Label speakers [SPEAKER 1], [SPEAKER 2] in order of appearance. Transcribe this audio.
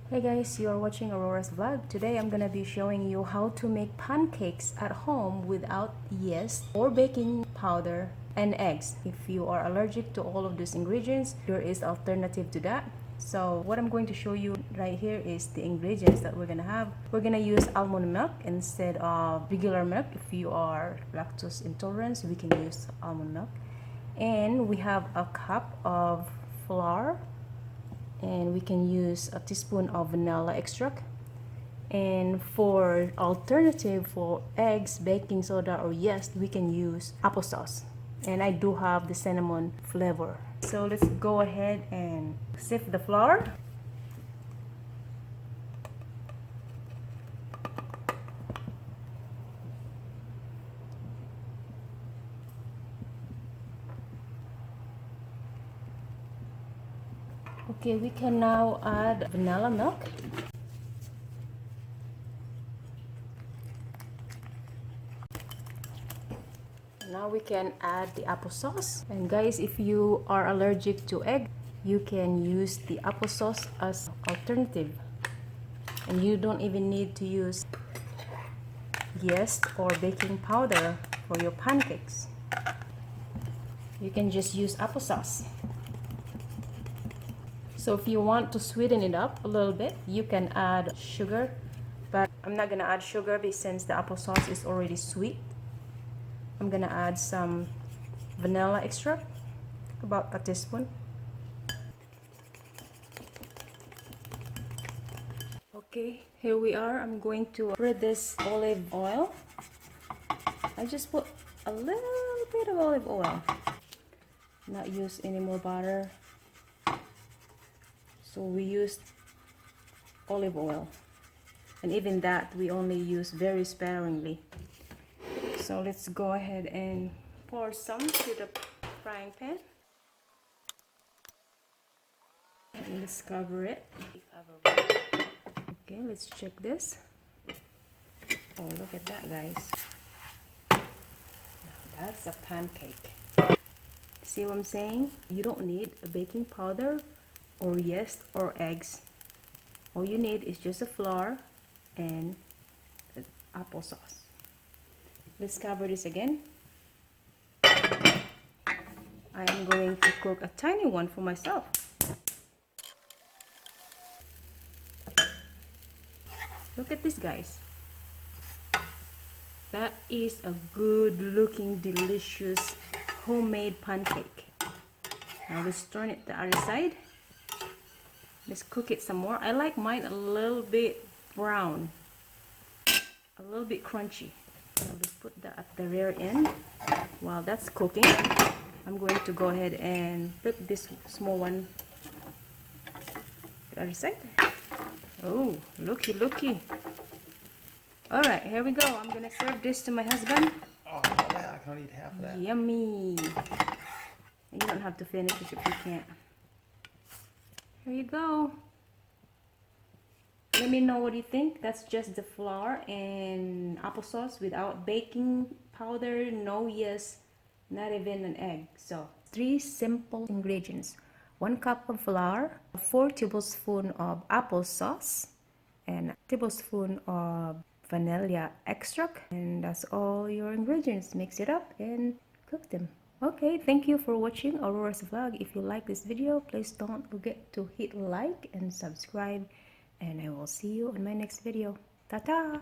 [SPEAKER 1] Hey guys, you are watching Aurora's vlog. Today I'm gonna be showing you how to make pancakes at home without yeast or baking powder and eggs. If you are allergic to all of these ingredients, there is alternative to that. So what I'm going to show you right here is the ingredients that we're gonna have. We're gonna use almond milk instead of regular milk. If you are lactose intolerant, we can use almond milk. And we have a cup of flour, and we can use a teaspoon of vanilla extract. And for alternative for eggs, baking soda, or yeast, we can use applesauce. And I do have the cinnamon flavor. So let's go ahead and sift the flour. Okay, we can now add vanilla milk. Now we can add the applesauce. And guys, if you are allergic to egg, you can use the applesauce as alternative. And you don't even need to use yeast or baking powder for your pancakes. You can just use applesauce. So if you want to sweeten it up a little bit, you can add sugar, but I'm not gonna add sugar since the applesauce is already sweet. I'm gonna add some vanilla extract, about a teaspoon. Okay, here we are. I'm going to spread this olive oil. I just put a little bit of olive oil, not use any more butter. So we used olive oil, and even that we only use very sparingly. So let's go ahead and pour some to the frying pan. And let's cover it. Okay, let's check this. Oh, look at that, guys. Now that's a pancake. See what I'm saying? You don't need a baking powder or yeast or eggs. All you need is just a flour and applesauce. Let's cover this again. I am going to cook a tiny one for myself. Look at this, guys. That is a good looking, delicious homemade pancake. Now let's turn it to the other side. Let's cook it some more. I like mine a little bit brown, a little bit crunchy. So let's put that at the rear end. While that's cooking, I'm going to go ahead and flip this small one to the other side. Oh, looky, looky. All right, here we go. I'm gonna serve this to my husband.
[SPEAKER 2] Oh, I can only eat half of that.
[SPEAKER 1] Yummy. And you don't have to finish it if you can't. Here you go. Let me know what you think. That's just the flour and applesauce without baking powder, no yeast, not even an egg. So 3 simple ingredients: 1 cup of flour, 4 tablespoons of applesauce, and a tablespoon of vanilla extract. And that's all your ingredients. Mix it up and cook them. Okay, thank you for watching Aurora's vlog. If you like this video, please don't forget to hit like and subscribe, and I will see you in my next video. Ta-ta!